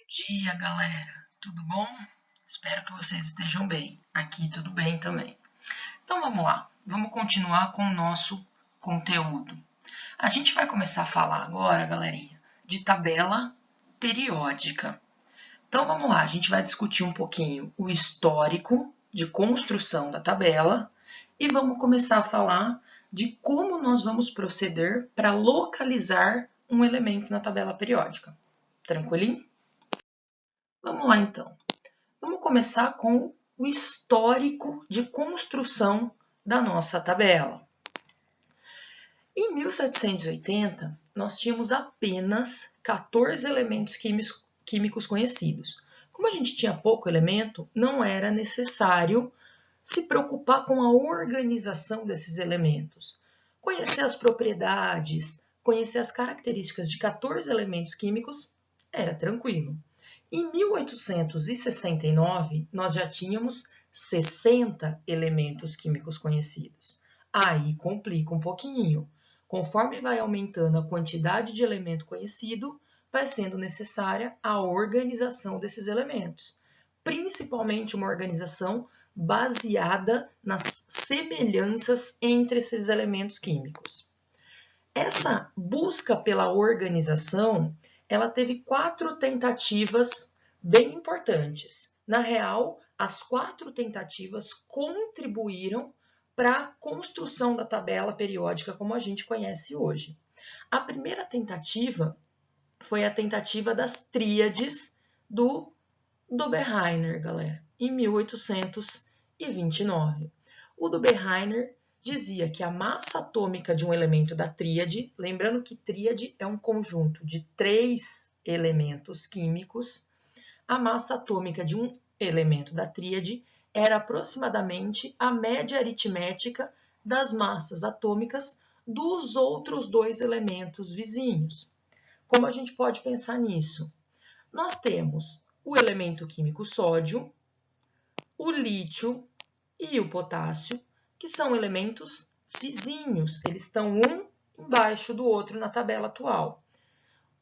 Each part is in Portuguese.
Dia, galera. Tudo bom? Espero que vocês estejam bem. Aqui tudo bem também. Então vamos lá. Vamos continuar com o nosso conteúdo. A gente vai começar a falar agora, galerinha, de tabela periódica. Então vamos lá. A gente vai discutir um pouquinho o histórico de construção da tabela e vamos começar a falar de como nós vamos proceder para localizar um elemento na tabela periódica. Tranquilinho? Vamos lá, então. Vamos começar com o histórico de construção da nossa tabela. Em 1780, nós tínhamos apenas 14 elementos químicos conhecidos. Como a gente tinha pouco elemento, não era necessário se preocupar com a organização desses elementos. Conhecer as propriedades, conhecer as características de 14 elementos químicos era tranquilo. Em 1869, nós já tínhamos 60 elementos químicos conhecidos. Aí complica um pouquinho. Conforme vai aumentando a quantidade de elemento conhecido, vai sendo necessária a organização desses elementos, principalmente uma organização baseada nas semelhanças entre esses elementos químicos. Essa busca pela organização, ela teve 4 tentativas bem importantes. Na real, as 4 tentativas contribuíram para a construção da tabela periódica como a gente conhece hoje. A primeira tentativa foi a tentativa das tríades do Dobereiner, galera, em 1829. O Dobereiner dizia que a massa atômica de um elemento da tríade, lembrando que tríade é um conjunto de 3 elementos químicos, a massa atômica de um elemento da tríade era aproximadamente a média aritmética das massas atômicas dos outros 2 elementos vizinhos. Como a gente pode pensar nisso? Nós temos o elemento químico sódio, o lítio e o potássio, que são elementos vizinhos, eles estão um embaixo do outro na tabela atual.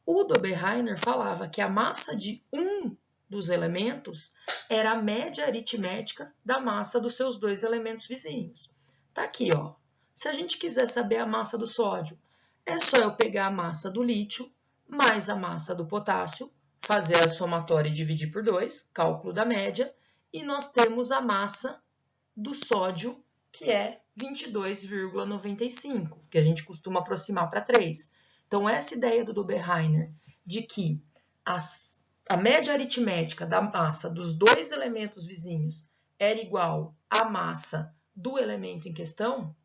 O Dobereiner falava que a massa de um dos elementos era a média aritmética da massa dos seus 2 elementos vizinhos. Tá aqui, ó. Se a gente quiser saber a massa do sódio, é só eu pegar a massa do lítio mais a massa do potássio, fazer a somatória e dividir por 2, cálculo da média, e nós temos a massa do sódio, que é 22,95, que a gente costuma aproximar para 3. Então, essa ideia do Dobereiner de que a média aritmética da massa dos 2 elementos vizinhos era igual à massa do elemento em questão,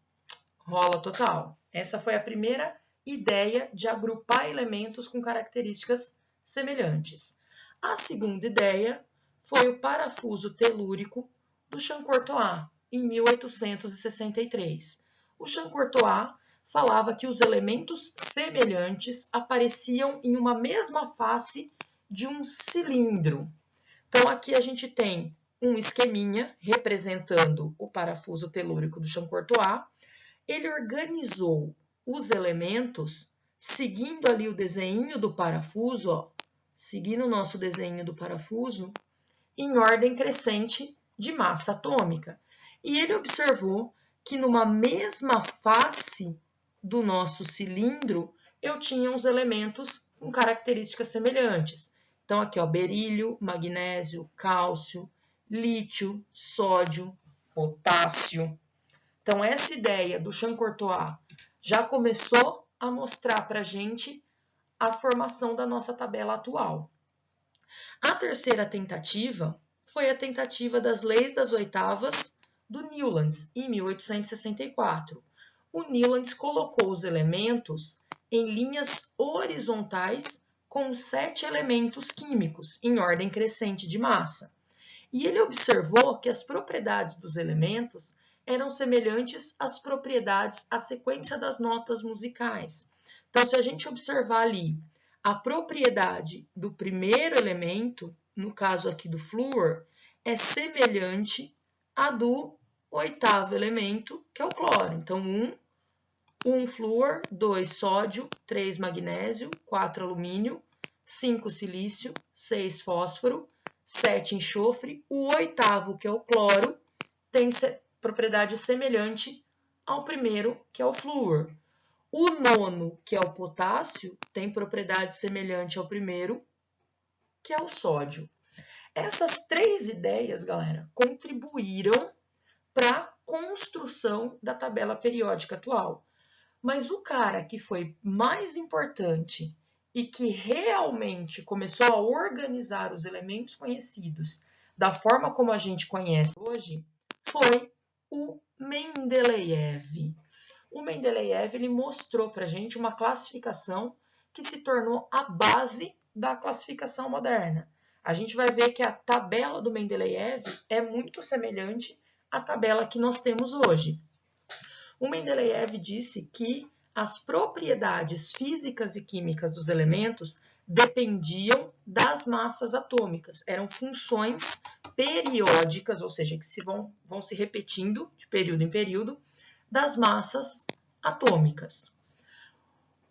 rola total. Essa foi a primeira ideia de agrupar elementos com características semelhantes. A segunda ideia foi o parafuso telúrico do Champ-Courtois, em 1863. O Champ-Courtois falava que os elementos semelhantes apareciam em uma mesma face de um cilindro. Então, aqui a gente tem um esqueminha representando o parafuso telúrico do Champ-Courtois. Ele organizou os elementos seguindo ali o desenho do parafuso, ó, seguindo o nosso desenho do parafuso, em ordem crescente de massa atômica. E ele observou que numa mesma face do nosso cilindro, eu tinha uns elementos com características semelhantes. Então, aqui, ó, berílio, magnésio, cálcio, lítio, sódio, potássio. Então, essa ideia do Champ-Courtois já começou a mostrar para a gente a formação da nossa tabela atual. A terceira tentativa foi a tentativa das leis das oitavas do Newlands, em 1864. O Newlands colocou os elementos em linhas horizontais com 7 elementos químicos, em ordem crescente de massa. E ele observou que as propriedades dos elementos eram semelhantes às propriedades, à sequência das notas musicais. Então, se a gente observar ali a propriedade do primeiro elemento, no caso aqui do flúor, é semelhante à do 8º elemento, que é o cloro. Então, 1 flúor, 2 sódio, 3 magnésio, 4 alumínio, 5 silício, 6 fósforo, 7 enxofre. O oitavo, que é o cloro, tem propriedade semelhante ao primeiro, que é o flúor. O nono, que é o potássio, tem propriedade semelhante ao primeiro, que é o sódio. Essas 3 ideias, galera, contribuíram para a construção da tabela periódica atual. Mas o cara que foi mais importante e que realmente começou a organizar os elementos conhecidos da forma como a gente conhece hoje foi o Mendeleev. O Mendeleev ele mostrou para a gente uma classificação que se tornou a base da classificação moderna. A gente vai ver que a tabela do Mendeleev é muito semelhante à tabela que nós temos hoje. O Mendeleev disse que as propriedades físicas e químicas dos elementos dependiam das massas atômicas. Eram funções periódicas, ou seja, que vão se repetindo de período em período, das massas atômicas.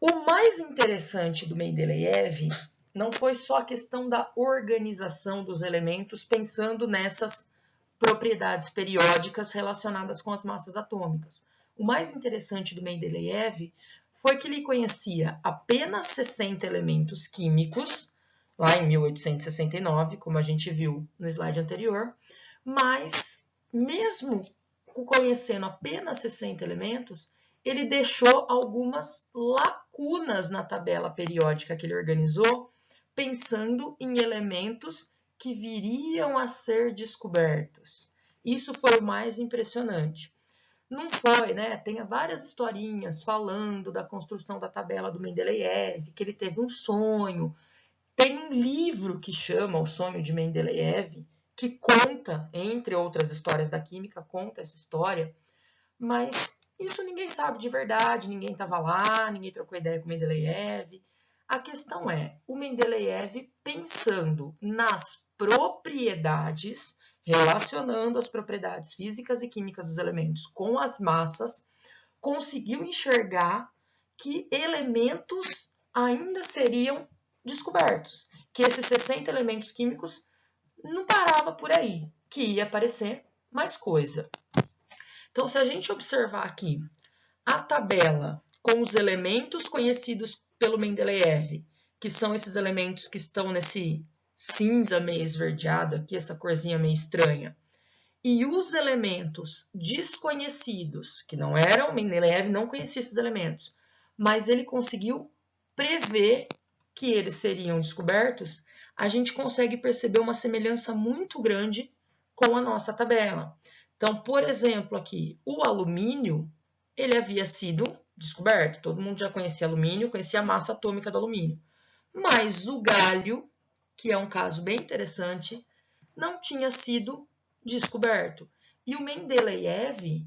O mais interessante do Mendeleev não foi só a questão da organização dos elementos, pensando nessas propriedades periódicas relacionadas com as massas atômicas. O mais interessante do Mendeleev foi que ele conhecia apenas 60 elementos químicos, lá em 1869, como a gente viu no slide anterior, mas mesmo conhecendo apenas 60 elementos, ele deixou algumas lacunas na tabela periódica que ele organizou, pensando em elementos que viriam a ser descobertos. Isso foi o mais impressionante. Não foi, né? Tem várias historinhas falando da construção da tabela do Mendeleev, que ele teve um sonho. Tem um livro que chama O Sonho de Mendeleev, que conta, entre outras histórias da química, conta essa história, mas isso ninguém sabe de verdade, ninguém estava lá, ninguém trocou ideia com o Mendeleev. A questão é, o Mendeleev, pensando nas propriedades, relacionando as propriedades físicas e químicas dos elementos com as massas, conseguiu enxergar que elementos ainda seriam descobertos, que esses 60 elementos químicos não parava por aí, que ia aparecer mais coisa. Então, se a gente observar aqui a tabela com os elementos conhecidos pelo Mendeleev, que são esses elementos que estão nesse cinza meio esverdeado aqui, essa corzinha meio estranha, e os elementos desconhecidos, que não eram, Mendeleev não conhecia esses elementos, mas ele conseguiu prever que eles seriam descobertos, a gente consegue perceber uma semelhança muito grande com a nossa tabela. Então, por exemplo, aqui, o alumínio, ele havia sido descoberto. Todo mundo já conhecia alumínio, conhecia a massa atômica do alumínio. Mas o galho, que é um caso bem interessante, não tinha sido descoberto. E o Mendeleev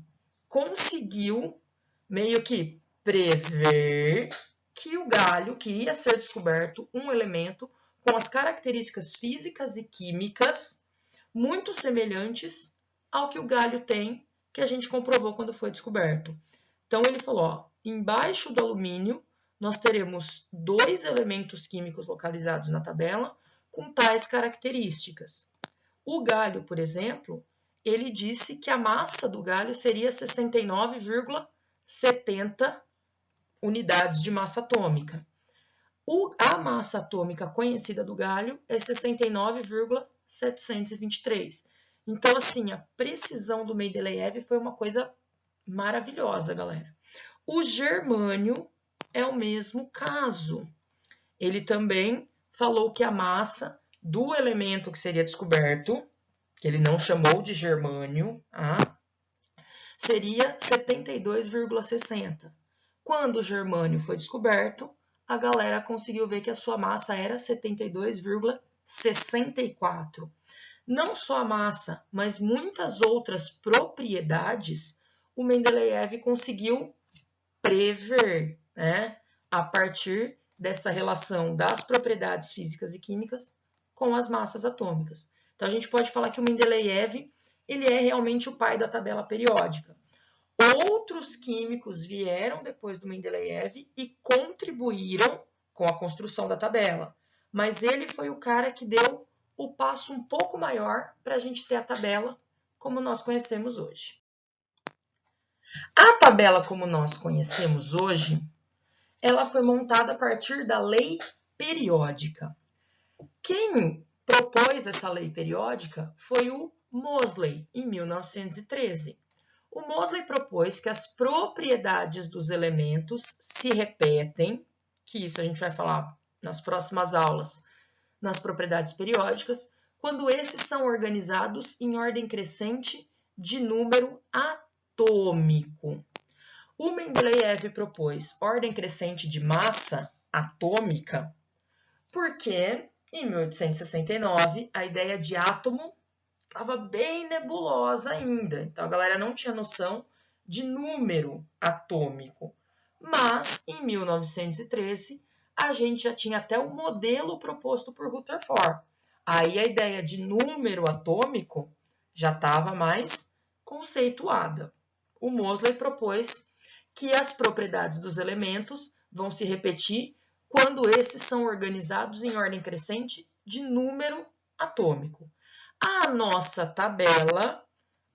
conseguiu meio que prever que o galho, que ia ser descoberto, um elemento com as características físicas e químicas muito semelhantes ao que o galho tem, que a gente comprovou quando foi descoberto. Então ele falou, ó, embaixo do alumínio nós teremos 2 elementos químicos localizados na tabela com tais características. O galho, por exemplo, ele disse que a massa do galho seria 69,70 unidades de massa atômica. A massa atômica conhecida do galho é 69,723. Então, assim, a precisão do Mendeleev foi uma coisa maravilhosa, galera. O germânio é o mesmo caso. Ele também falou que a massa do elemento que seria descoberto, que ele não chamou de germânio, seria 72,60. Quando o germânio foi descoberto, a galera conseguiu ver que a sua massa era 72,64. Não só a massa, mas muitas outras propriedades o Mendeleev conseguiu prever, né, a partir dessa relação das propriedades físicas e químicas com as massas atômicas. Então, a gente pode falar que o Mendeleev ele é realmente o pai da tabela periódica. Outros químicos vieram depois do Mendeleev e contribuíram com a construção da tabela. mas ele foi o cara que deu o passo um pouco maior para a gente ter a tabela como nós conhecemos hoje. A tabela como nós conhecemos hoje, ela foi montada a partir da lei periódica. Quem propôs essa lei periódica foi o Moseley, em 1913. O Moseley propôs que as propriedades dos elementos se repetem, que isso a gente vai falar nas próximas aulas, nas propriedades periódicas, quando esses são organizados em ordem crescente de número atômico. O Mendeleev propôs ordem crescente de massa atômica porque, em 1869, a ideia de átomo estava bem nebulosa ainda. Então, a galera não tinha noção de número atômico. Mas, em 1913, a gente já tinha até o modelo proposto por Rutherford. Aí, a ideia de número atômico já estava mais conceituada. O Moseley propôs que as propriedades dos elementos vão se repetir quando esses são organizados em ordem crescente de número atômico. A nossa tabela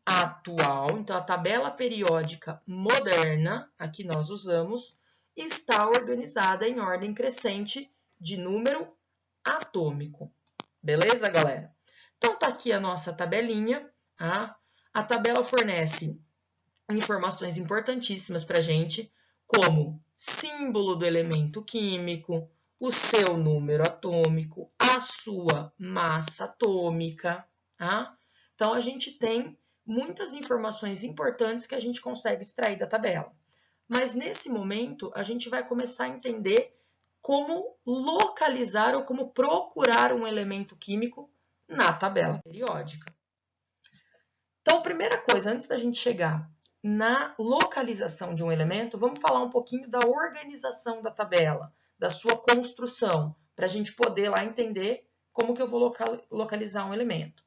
atual, então a tabela periódica moderna, a que nós usamos, está organizada em ordem crescente de número atômico. Beleza, galera? Então, tá aqui a nossa tabelinha. Tá? A tabela fornece informações importantíssimas para a gente, como símbolo do elemento químico, o seu número atômico, a sua massa atômica. Tá? Então, a gente tem muitas informações importantes que a gente consegue extrair da tabela. Mas, nesse momento, a gente vai começar a entender como localizar ou como procurar um elemento químico na tabela periódica. Então, primeira coisa, antes da gente chegar na localização de um elemento, vamos falar um pouquinho da organização da tabela, da sua construção, para a gente poder lá entender como que eu vou localizar um elemento.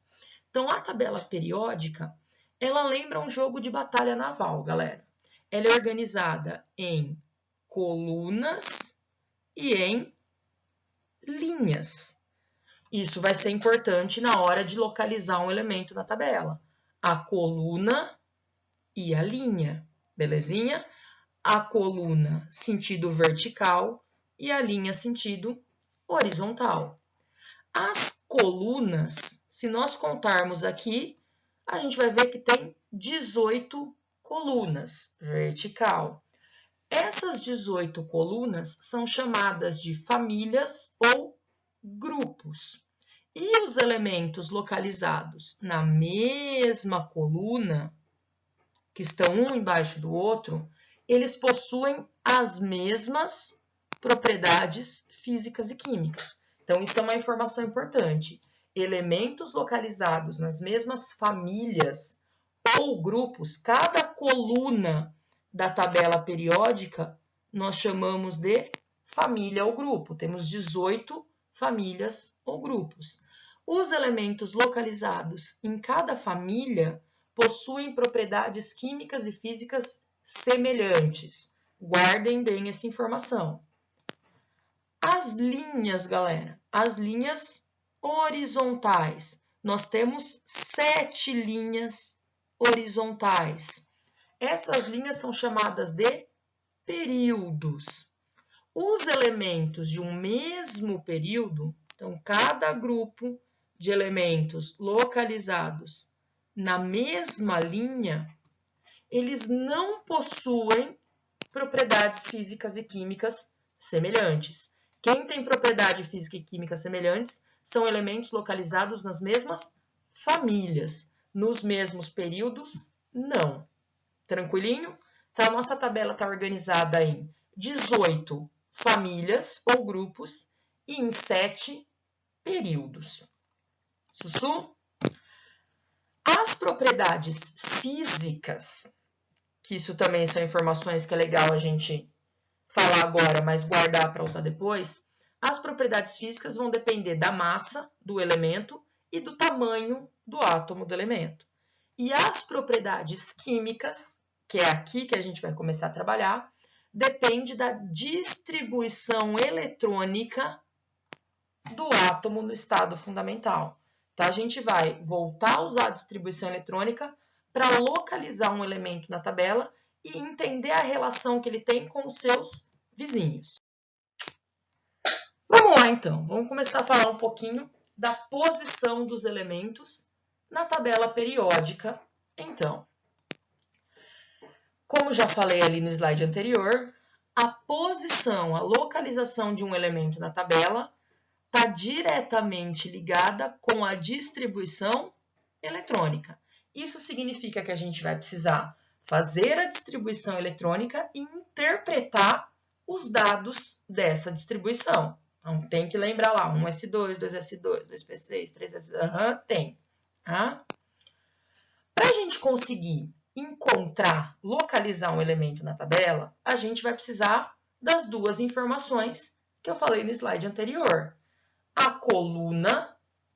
Então, a tabela periódica, ela lembra um jogo de batalha naval, galera. Ela é organizada em colunas e em linhas. Isso vai ser importante na hora de localizar um elemento na tabela. A coluna e a linha, belezinha? A coluna sentido vertical e a linha sentido horizontal. As colunas, se nós contarmos aqui, a gente vai ver que tem 18 colunas vertical. Essas 18 colunas são chamadas de famílias ou grupos. E os elementos localizados na mesma coluna, que estão um embaixo do outro, eles possuem as mesmas propriedades físicas e químicas. Então, isso é uma informação importante. Elementos localizados nas mesmas famílias ou grupos, cada coluna da tabela periódica, nós chamamos de família ou grupo. Temos 18 famílias ou grupos. Os elementos localizados em cada família possuem propriedades químicas e físicas semelhantes. Guardem bem essa informação. As linhas, galera, as linhas horizontais. Nós temos 7 linhas horizontais. Essas linhas são chamadas de períodos. Os elementos de um mesmo período, então cada grupo de elementos localizados na mesma linha, eles não possuem propriedades físicas e químicas semelhantes. Quem tem propriedade física e química semelhantes são elementos localizados nas mesmas famílias. Nos mesmos períodos, não. Tranquilinho? Então, a nossa tabela está organizada em 18 famílias ou grupos e em 7 períodos. Sussu? As propriedades físicas, que isso também são informações que é legal a gente falar agora, mas guardar para usar depois, as propriedades físicas vão depender da massa do elemento e do tamanho do átomo do elemento. E as propriedades químicas, que é aqui que a gente vai começar a trabalhar, depende da distribuição eletrônica do átomo no estado fundamental. Então, a gente vai voltar a usar a distribuição eletrônica para localizar um elemento na tabela e entender a relação que ele tem com os seus vizinhos. Vamos lá, então. Vamos começar a falar um pouquinho da posição dos elementos na tabela periódica, então. Como já falei ali no slide anterior, a posição, a localização de um elemento na tabela está diretamente ligada com a distribuição eletrônica. Isso significa que a gente vai precisar fazer a distribuição eletrônica e interpretar os dados dessa distribuição. Então, tem que lembrar lá, 1s2, 2s2, 2p6, 3s2, tem. Tá? Para a gente conseguir encontrar, localizar um elemento na tabela, a gente vai precisar das duas informações que eu falei no slide anterior. A coluna,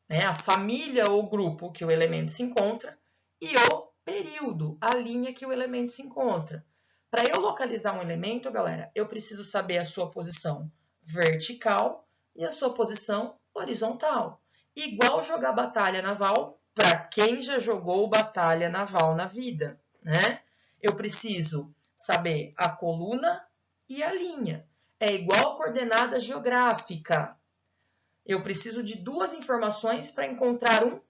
né, a família ou grupo que o elemento se encontra, e o período, a linha que o elemento se encontra. Para eu localizar um elemento, galera, eu preciso saber a sua posição vertical e a sua posição horizontal. Igual jogar batalha naval, para quem já jogou batalha naval na vida, né? Eu preciso saber a coluna e a linha. É igual coordenada geográfica. Eu preciso de duas informações para encontrar um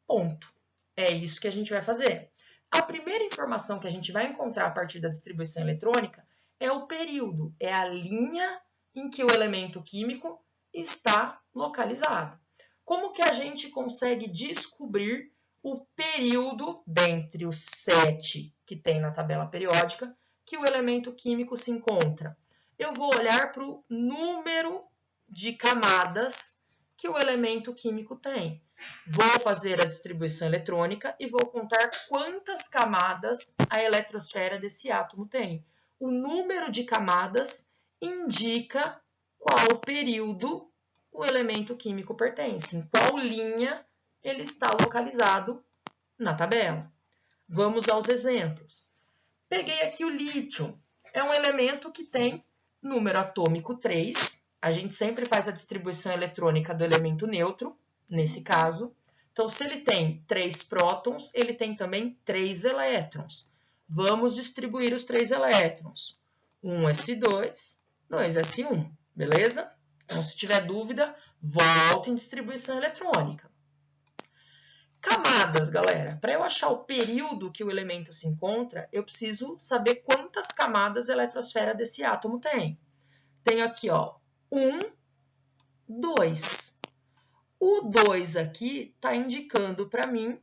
ponto. É isso que a gente vai fazer. A primeira informação que a gente vai encontrar a partir da distribuição eletrônica é o período, é a linha em que o elemento químico está localizado. Como que a gente consegue descobrir o período dentre os 7 que tem na tabela periódica que o elemento químico se encontra? Eu vou olhar para o número de camadas que o elemento químico tem. Vou fazer a distribuição eletrônica e vou contar quantas camadas a eletrosfera desse átomo tem. O número de camadas indica qual período o elemento químico pertence, em qual linha ele está localizado na tabela. Vamos aos exemplos. Peguei aqui o lítio. É um elemento que tem número atômico 3. A gente sempre faz a distribuição eletrônica do elemento neutro, nesse caso. Então, se ele tem 3 prótons, ele tem também 3 elétrons. Vamos distribuir os 3 elétrons. 1s2, 2s1, beleza? Então, se tiver dúvida, volte em distribuição eletrônica. Camadas, galera. Para eu achar o período que o elemento se encontra, eu preciso saber quantas camadas a eletrosfera desse átomo tem. Tenho aqui, ó, 1, 2. O 2 aqui está indicando para mim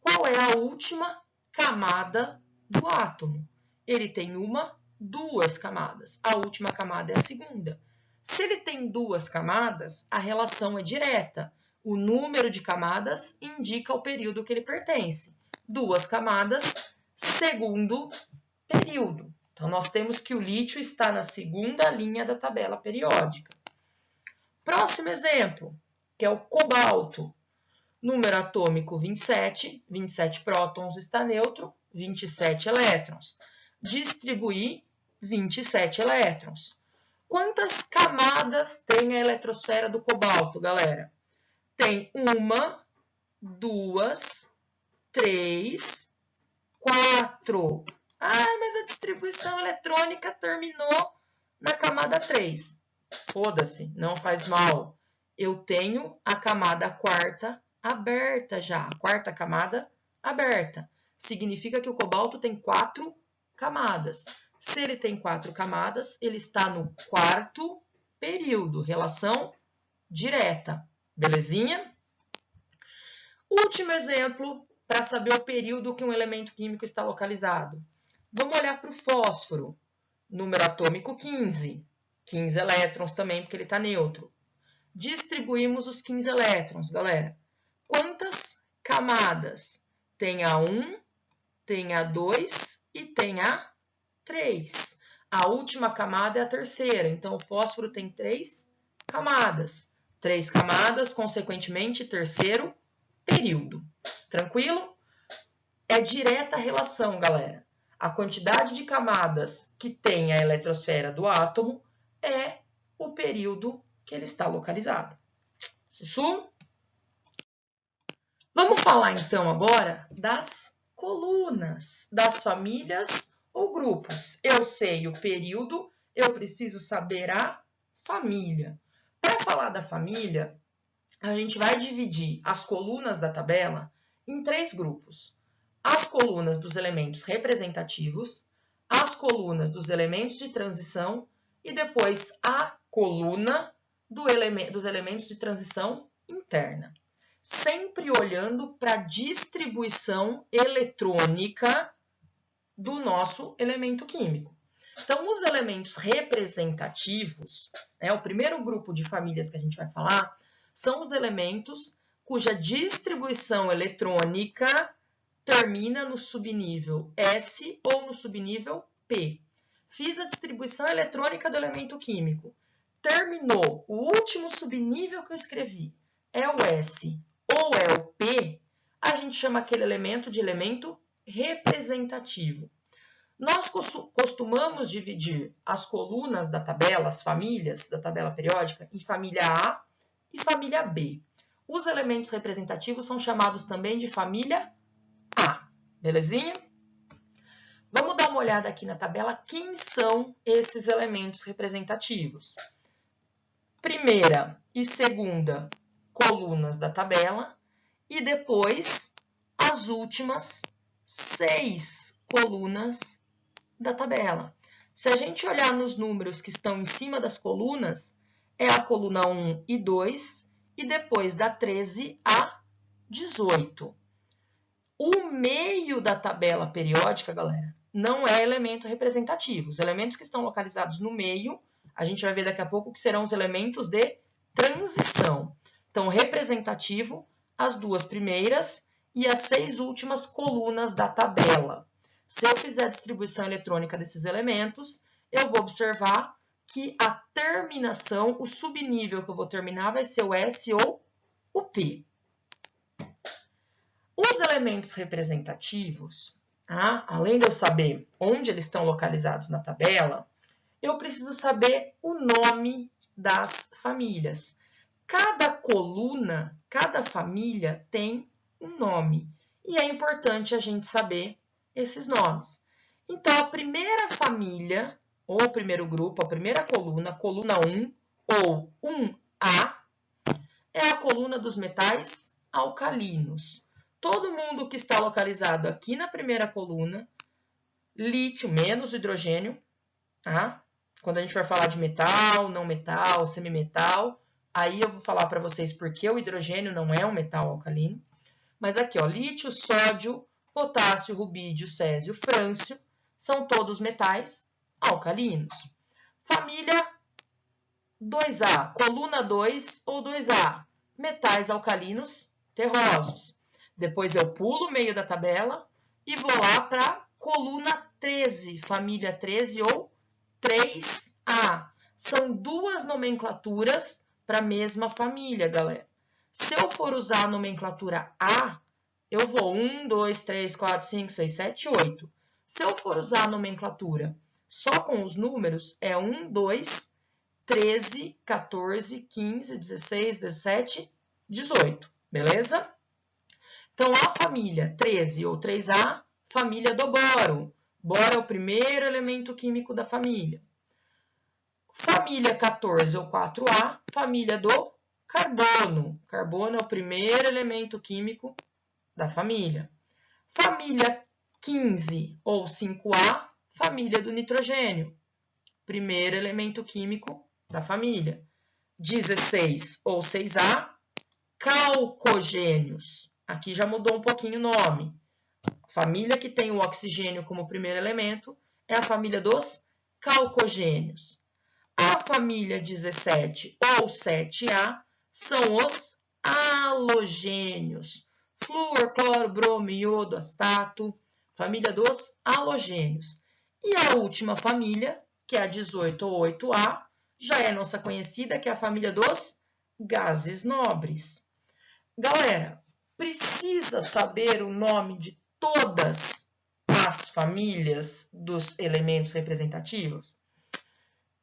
qual é a última camada do átomo. Ele tem uma, 2 camadas. A última camada é a segunda. Se ele tem 2 camadas, a relação é direta. O número de camadas indica o período que ele pertence. 2 camadas, segundo período. Então, nós temos que o lítio está na segunda linha da tabela periódica. Próximo exemplo, que é o cobalto. Número atômico 27, 27 prótons está neutro, 27 elétrons. Distribuir 27 elétrons. Quantas camadas tem a eletrosfera do cobalto, galera? Tem 1, 2, 3, 4. Ah, mas a distribuição eletrônica terminou na camada 3. Foda-se, não faz mal. Eu tenho a camada quarta aberta já. A quarta camada aberta. Significa que o cobalto tem 4 camadas. Se ele tem 4 camadas, ele está no quarto período. Relação direta. Belezinha? Último exemplo para saber o período que um elemento químico está localizado. Vamos olhar para o fósforo. Número atômico 15. 15 elétrons também, porque ele está neutro. Distribuímos os 15 elétrons, galera. Quantas camadas? Tem a 1, tem a 2 e tem a 3. A última camada é a terceira, então o fósforo tem 3 camadas. 3 camadas, consequentemente, terceiro período. Tranquilo? É direta a relação, galera. A quantidade de camadas que tem a eletrosfera do átomo é o período que ele está localizado. Sussu? Vamos falar então agora das colunas, das famílias ou grupos. Eu sei o período, eu preciso saber a família. Para falar da família, a gente vai dividir as colunas da tabela em 3 grupos. As colunas dos elementos representativos, as colunas dos elementos de transição e depois a coluna dos elementos de transição interna. Sempre olhando para a distribuição eletrônica do nosso elemento químico. Então, os elementos representativos, o primeiro grupo de famílias que a gente vai falar, são os elementos cuja distribuição eletrônica termina no subnível S ou no subnível P. Fiz a distribuição eletrônica do elemento químico. Terminou. O último subnível que eu escrevi é o S ou é o P, a gente chama aquele elemento de elemento representativo. Nós costumamos dividir as colunas da tabela, as famílias da tabela periódica, em família A e família B. Os elementos representativos são chamados também de família A. Belezinha? Vamos dar uma olhada aqui na tabela quem são esses elementos representativos. Primeira e segunda colunas da tabela e depois as últimas 6 colunas da tabela. Se a gente olhar nos números que estão em cima das colunas, é a coluna 1 e 2 e depois da 13 a 18. O meio da tabela periódica, galera, não é elemento representativo. Os elementos que estão localizados no meio, a gente vai ver daqui a pouco que serão os elementos de transição. Então, representativo, as 2 primeiras e as 6 últimas colunas da tabela. Se eu fizer a distribuição eletrônica desses elementos, eu vou observar que a terminação, o subnível que eu vou terminar vai ser o S ou o P. Os elementos representativos, além de eu saber onde eles estão localizados na tabela, eu preciso saber o nome das famílias. Cada coluna, cada família tem um nome. E é importante a gente saber esses nomes. Então, a primeira família, ou o primeiro grupo, a primeira coluna, coluna 1, ou 1A, é a coluna dos metais alcalinos. Todo mundo que está localizado aqui na primeira coluna, lítio menos hidrogênio, tá? Quando a gente for falar de metal, não metal, semimetal, aí eu vou falar para vocês porque o hidrogênio não é um metal alcalino. Mas aqui, ó, lítio, sódio, potássio, rubídio, césio, frâncio, são todos metais alcalinos. Família 2A, coluna 2 ou 2A, metais alcalinos terrosos. Depois eu pulo o meio da tabela e vou lá para a coluna 13, família 13 ou 3A. São 2 nomenclaturas para a mesma família, galera. Se eu for usar a nomenclatura A, eu vou 1, 2, 3, 4, 5, 6, 7, 8. Se eu for usar a nomenclatura só com os números, é 1, 2, 13, 14, 15, 16, 17, 18. Beleza? Então, a família 13 ou 3A, família do boro. Boro é o primeiro elemento químico da família. Família 14 ou 4A, família do carbono. Carbono é o primeiro elemento químico da família. Família 15 ou 5A, família do nitrogênio. Primeiro elemento químico da família. 16 ou 6A, calcogênios. Aqui já mudou um pouquinho o nome. A família que tem o oxigênio como primeiro elemento é a família dos calcogênios. A família 17 ou 7A são os halogênios. Flúor, cloro, bromo, iodo, astato. Família dos halogênios. E a última família, que é a 18 ou 8A, já é nossa conhecida, que é a família dos gases nobres. Galera, precisa saber o nome de todas as famílias dos elementos representativos?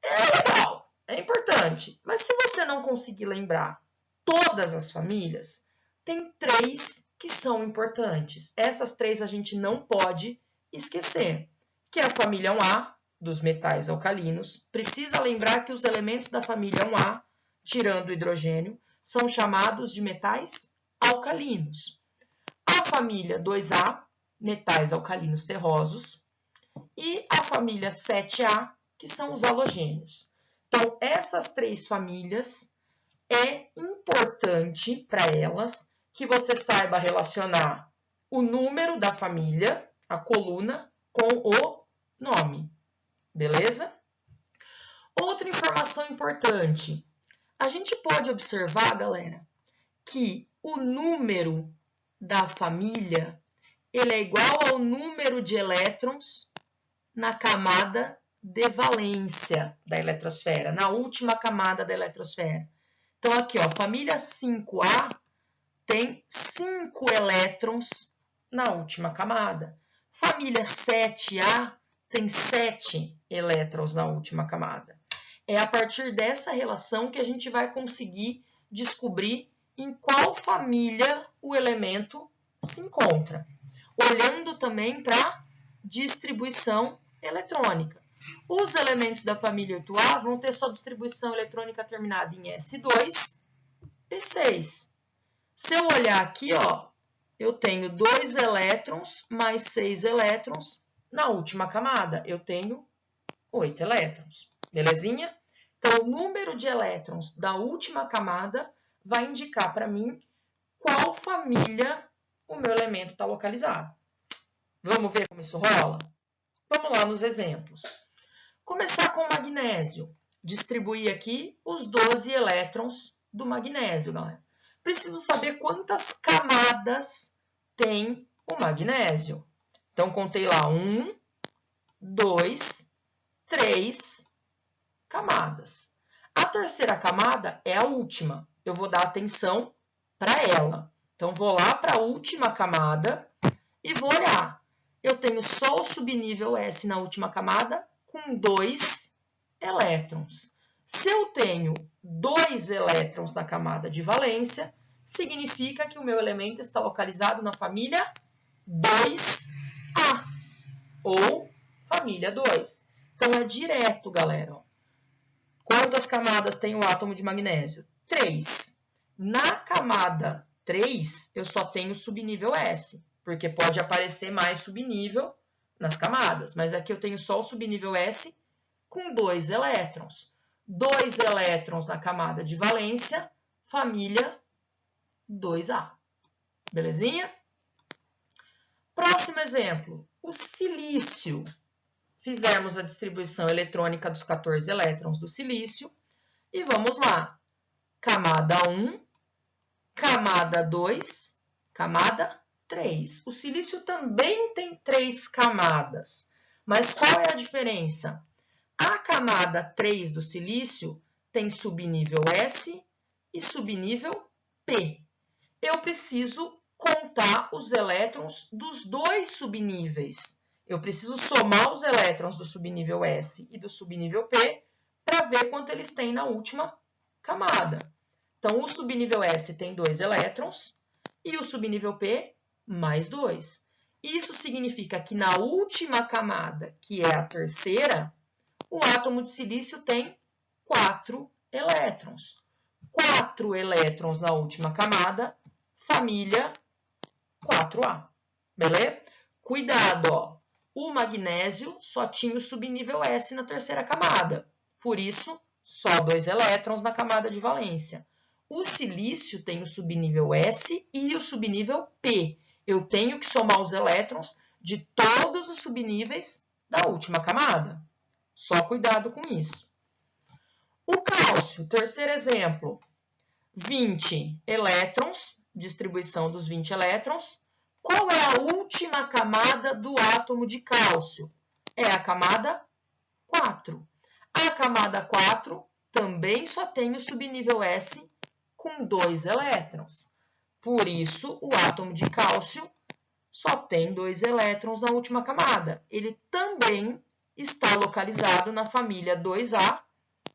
É legal, é importante, mas se você não conseguir lembrar todas as famílias, tem 3 que são importantes. Essas 3 a gente não pode esquecer, que é a família 1A, dos metais alcalinos. Precisa lembrar que os elementos da família 1A, tirando o hidrogênio, são chamados de metais alcalinos. A família 2A, metais alcalinos terrosos, e a família 7A, que são os halogênios. Então, essas 3 famílias, é importante para elas que você saiba relacionar o número da família, a coluna, com o nome. Beleza? Outra informação importante. A gente pode observar, galera, que o número da família ele é igual ao número de elétrons na camada de valência da eletrosfera, na última camada da eletrosfera. Então, aqui, ó, família 5A tem 5 elétrons na última camada. Família 7A tem 7 elétrons na última camada. É a partir dessa relação que a gente vai conseguir descobrir em qual família o elemento se encontra. Olhando também para a distribuição eletrônica. Os elementos da família 8A vão ter sua distribuição eletrônica terminada em S2, P6. Se eu olhar aqui, ó, eu tenho 2 elétrons mais 6 elétrons. Na última camada, eu tenho 8 elétrons. Belezinha? Então, o número de elétrons da última camada vai indicar para mim qual família o meu elemento está localizado. Vamos ver como isso rola? Vamos lá nos exemplos. Começar com o magnésio. Distribuir aqui os 12 elétrons do magnésio, galera. Preciso saber quantas camadas tem o magnésio. Então, contei lá 1, 2, 3 camadas. A terceira camada é a última. Eu vou dar atenção para ela. Então, vou lá para a última camada e vou olhar. Eu tenho só o subnível S na última camada com 2 elétrons. Se eu tenho 2 elétrons na camada de valência, significa que o meu elemento está localizado na família 2A, ou família 2. Então, é direto, galera. Quantas camadas tem o átomo de magnésio? 3. Na camada 3, eu só tenho subnível S, porque pode aparecer mais subnível nas camadas, mas aqui eu tenho só o subnível S com 2 elétrons. 2 elétrons na camada de valência, família 2A. Belezinha? Próximo exemplo, o silício. Fizemos a distribuição eletrônica dos 14 elétrons do silício e vamos lá. Camada 1, camada 2, camada 3. O silício também tem 3 camadas, mas qual é a diferença? A camada 3 do silício tem subnível S e subnível P. Eu preciso contar os elétrons dos 2 subníveis. Eu preciso somar os elétrons do subnível S e do subnível P para ver quanto eles têm na última camada. Então, o subnível S tem 2 elétrons e o subnível P mais 2. Isso significa que na última camada, que é a terceira, o átomo de silício tem 4 elétrons. 4 elétrons na última camada, família 4A. Beleza? Cuidado, ó. O magnésio só tinha o subnível S na terceira camada. Por isso, só 2 elétrons na camada de valência. O silício tem o subnível S e o subnível P. Eu tenho que somar os elétrons de todos os subníveis da última camada. Só cuidado com isso. O cálcio, terceiro exemplo. 20 elétrons, distribuição dos 20 elétrons. Qual é a última camada do átomo de cálcio? É a camada 4. A camada 4 também só tem o subnível S com 2 elétrons. Por isso, o átomo de cálcio só tem 2 elétrons na última camada. Ele também está localizado na família 2A,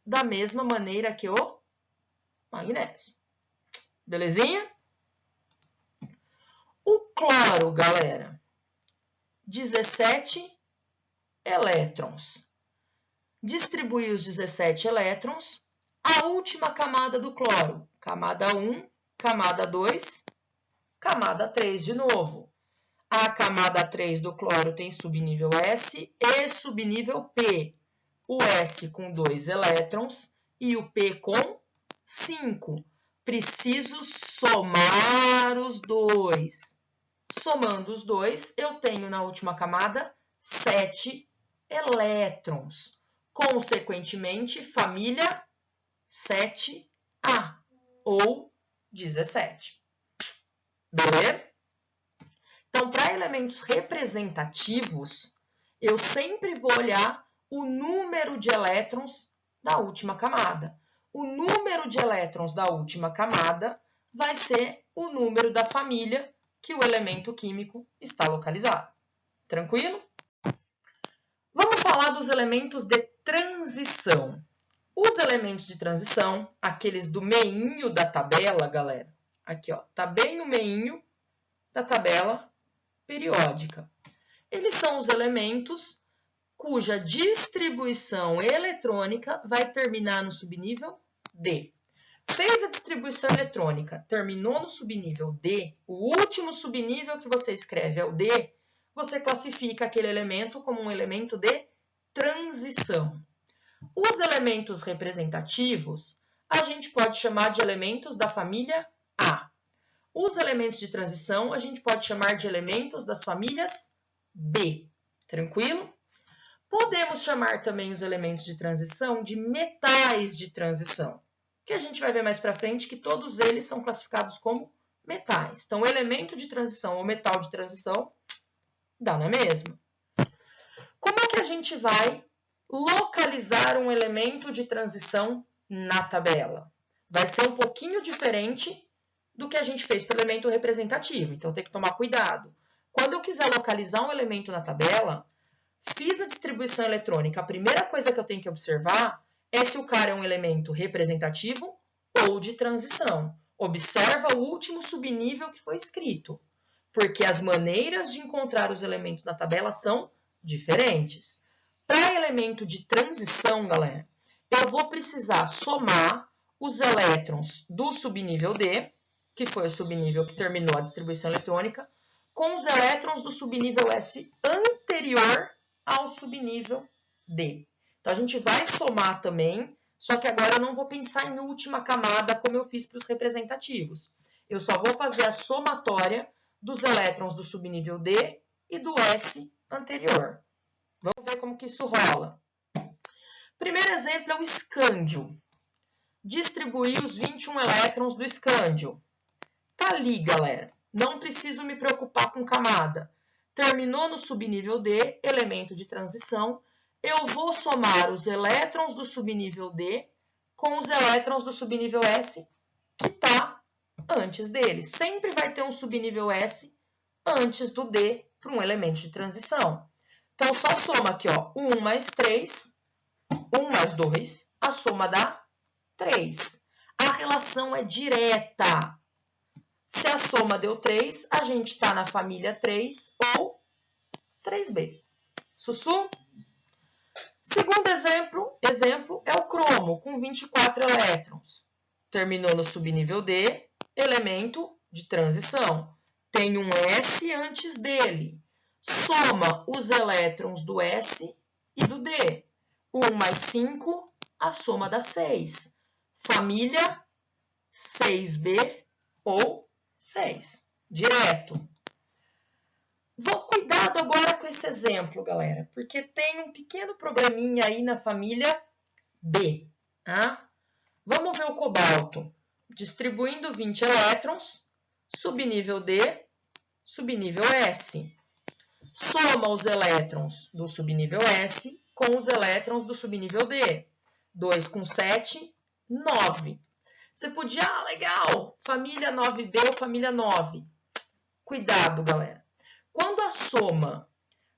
da mesma maneira que o magnésio. Belezinha? O cloro, galera, 17 elétrons. Distribuir os 17 elétrons, a última camada do cloro, camada 1, camada 2, camada 3 de novo. A camada 3 do cloro tem subnível S e subnível P. O S com 2 elétrons e o P com 5. Preciso somar os dois. Somando os dois, eu tenho na última camada 7 elétrons. Consequentemente, família 7A ou 17. Beleza? Então, para elementos representativos, eu sempre vou olhar o número de elétrons da última camada. O número de elétrons da última camada vai ser o número da família que o elemento químico está localizado. Tranquilo? Vamos falar dos elementos de transição. Os elementos de transição, aqueles do meinho da tabela, galera. Aqui, ó, tá bem no meinho da tabela periódica. Eles são os elementos cuja distribuição eletrônica vai terminar no subnível D. Fez a distribuição eletrônica, terminou no subnível D, o último subnível que você escreve é o D, você classifica aquele elemento como um elemento de transição. Os elementos representativos, a gente pode chamar de elementos da família A. Os elementos de transição, a gente pode chamar de elementos das famílias B. Tranquilo? Podemos chamar também os elementos de transição de metais de transição, que a gente vai ver mais para frente que todos eles são classificados como metais. Então, elemento de transição ou metal de transição dá na mesma. Como é que a gente vai localizar um elemento de transição na tabela? Vai ser um pouquinho diferente do que a gente fez para o elemento representativo, então tem que tomar cuidado. Quando eu quiser localizar um elemento na tabela, fiz a distribuição eletrônica, a primeira coisa que eu tenho que observar é se o cara é um elemento representativo ou de transição. Observa o último subnível que foi escrito, porque as maneiras de encontrar os elementos na tabela são diferentes. Para elemento de transição, galera, eu vou precisar somar os elétrons do subnível D, que foi o subnível que terminou a distribuição eletrônica, com os elétrons do subnível S anterior ao subnível D. Então, a gente vai somar também, só que agora eu não vou pensar em última camada como eu fiz para os representativos. Eu só vou fazer a somatória dos elétrons do subnível D e do S anterior. Vamos ver como que isso rola. Primeiro exemplo é o escândio. Distribuir os 21 elétrons do escândio. Tá ali, galera. Não preciso me preocupar com camada. Terminou no subnível D, elemento de transição. Eu vou somar os elétrons do subnível D com os elétrons do subnível S, que está antes dele. Sempre vai ter um subnível S antes do D para um elemento de transição. Então, só soma aqui, ó, 1 mais 3, 1 mais 2, a soma dá 3. A relação é direta. Se a soma deu 3, a gente está na família 3 ou 3B. Sussu? Segundo exemplo é o cromo, com 24 elétrons. Terminou no subnível D, elemento de transição. Tem um S antes dele. Soma os elétrons do S e do D. 1 mais 5, a soma dá 6. Família 6B ou 6. Direto. Cuidado agora com esse exemplo, galera, porque tem um pequeno probleminha aí na família B. Tá? Vamos ver o cobalto. Distribuindo 20 elétrons, subnível D, subnível S. Soma os elétrons do subnível S com os elétrons do subnível D. 2 com 7, 9. Você podia, legal, família 9B ou família 9. Cuidado, galera. Quando a soma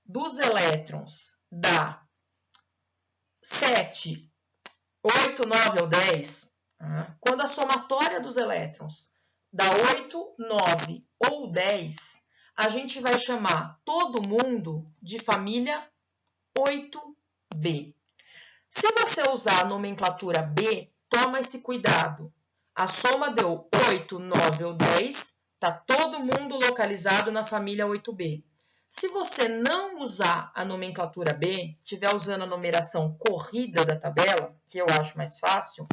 dos elétrons dá 7, 8, 9 ou 10, quando a somatória dos elétrons dá 8, 9 ou 10, a gente vai chamar todo mundo de família 8B. Se você usar a nomenclatura B, toma esse cuidado. A soma deu 8, 9 ou 10, está todo mundo localizado na família 8B. Se você não usar a nomenclatura B, estiver usando a numeração corrida da tabela, que eu acho mais fácil,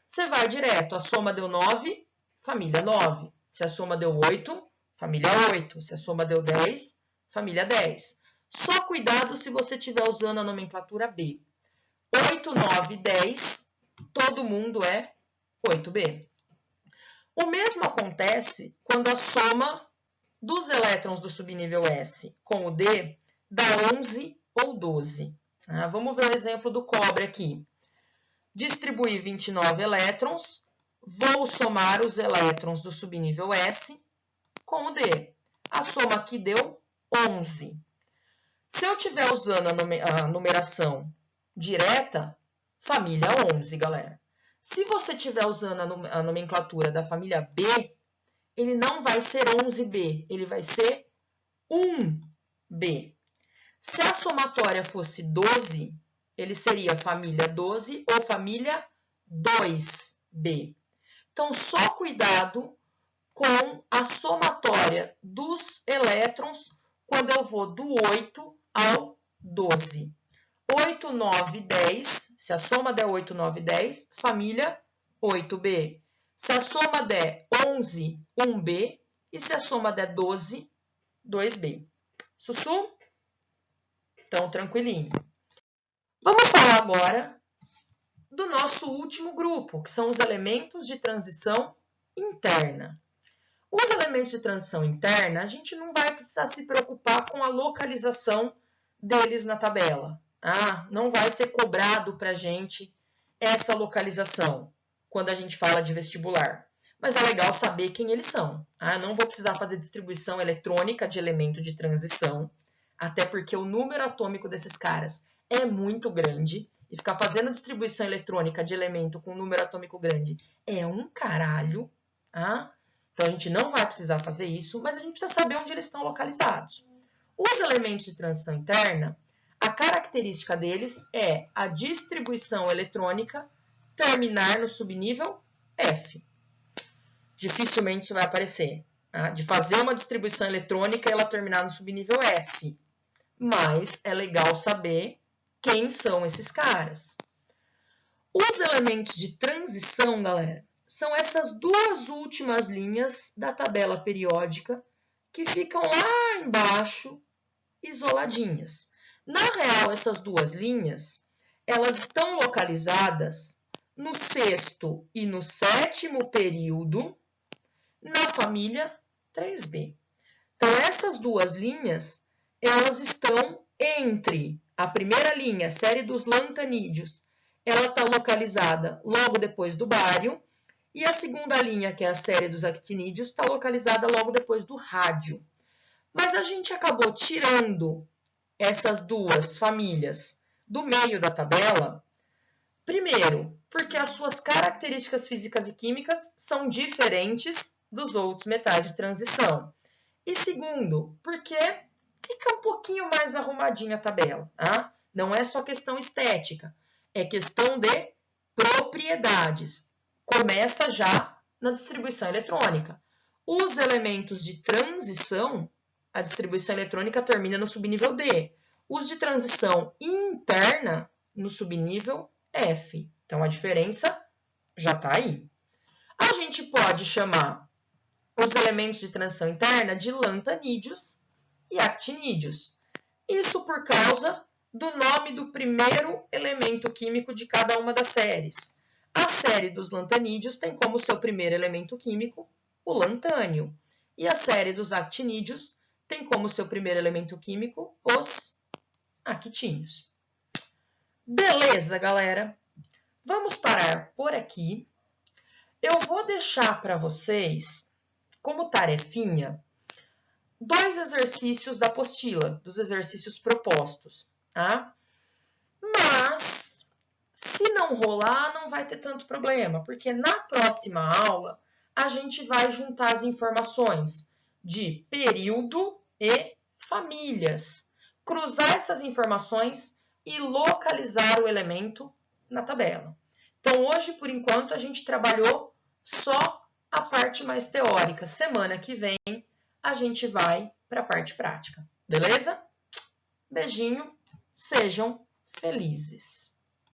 você vai direto. A soma deu 9, família 9. Se a soma deu 8, família 8. Se a soma deu 10, família 10. Só cuidado se você estiver usando a nomenclatura B. 8, 9, 10, todo mundo é 8B. O mesmo acontece quando a soma dos elétrons do subnível S com o D dá 11 ou 12. Vamos ver o exemplo do cobre aqui. Distribuí 29 elétrons, vou somar os elétrons do subnível S com o D. A soma aqui deu 11. Se eu estiver usando a numeração direta, família 11, galera. Se você estiver usando a nomenclatura da família B, ele não vai ser 11B, ele vai ser 1B. Se a somatória fosse 12, ele seria família 12 ou família 2B. Então, só cuidado com a somatória dos elétrons quando eu vou do 8 ao 12. 8, 9, 10, se a soma der 8, 9, 10, família 8B. Se a soma der 11, 1B. E se a soma der 12, 2B. Sussu? Então, tranquilinho. Vamos falar agora do nosso último grupo, que são os elementos de transição interna. Os elementos de transição interna, a gente não vai precisar se preocupar com a localização deles na tabela. Não vai ser cobrado para a gente essa localização quando a gente fala de vestibular. Mas é legal saber quem eles são. Não vou precisar fazer distribuição eletrônica de elemento de transição, até porque o número atômico desses caras é muito grande, e ficar fazendo distribuição eletrônica de elemento com número atômico grande é um caralho. Então, a gente não vai precisar fazer isso, mas a gente precisa saber onde eles estão localizados. Os elementos de transição interna, a característica deles é a distribuição eletrônica terminar no subnível F. Dificilmente isso vai aparecer. De fazer uma distribuição eletrônica e ela terminar no subnível F. Mas é legal saber quem são esses caras. Os elementos de transição, galera, são essas duas últimas linhas da tabela periódica que ficam lá embaixo, isoladinhas. Na real, essas duas linhas, elas estão localizadas no 6º e no 7º período, na família 3B. Então, essas duas linhas, elas estão entre a primeira linha, série dos lantanídeos, ela está localizada logo depois do bário, e a segunda linha, que é a série dos actinídeos, está localizada logo depois do rádio. Mas a gente acabou tirando essas duas famílias do meio da tabela, primeiro, porque as suas características físicas e químicas são diferentes dos outros metais de transição. E segundo, porque fica um pouquinho mais arrumadinha a tabela. Não é só questão estética, é questão de propriedades. Começa já na distribuição eletrônica. Os elementos de transição, a distribuição eletrônica termina no subnível D. Os de transição interna, no subnível F. Então, a diferença já está aí. A gente pode chamar os elementos de transição interna de lantanídeos e actinídeos. Isso por causa do nome do primeiro elemento químico de cada uma das séries. A série dos lantanídeos tem como seu primeiro elemento químico o lantânio. E a série dos actinídeos tem como seu primeiro elemento químico os actínios. Beleza, galera? Vamos parar por aqui. Eu vou deixar para vocês, como tarefinha, 2 exercícios da apostila, dos exercícios propostos. Mas, se não rolar, não vai ter tanto problema, porque na próxima aula a gente vai juntar as informações de período e famílias, cruzar essas informações e localizar o elemento na tabela. Então, hoje, por enquanto, a gente trabalhou só a parte mais teórica. Semana que vem, a gente vai para a parte prática. Beleza? Beijinho, sejam felizes!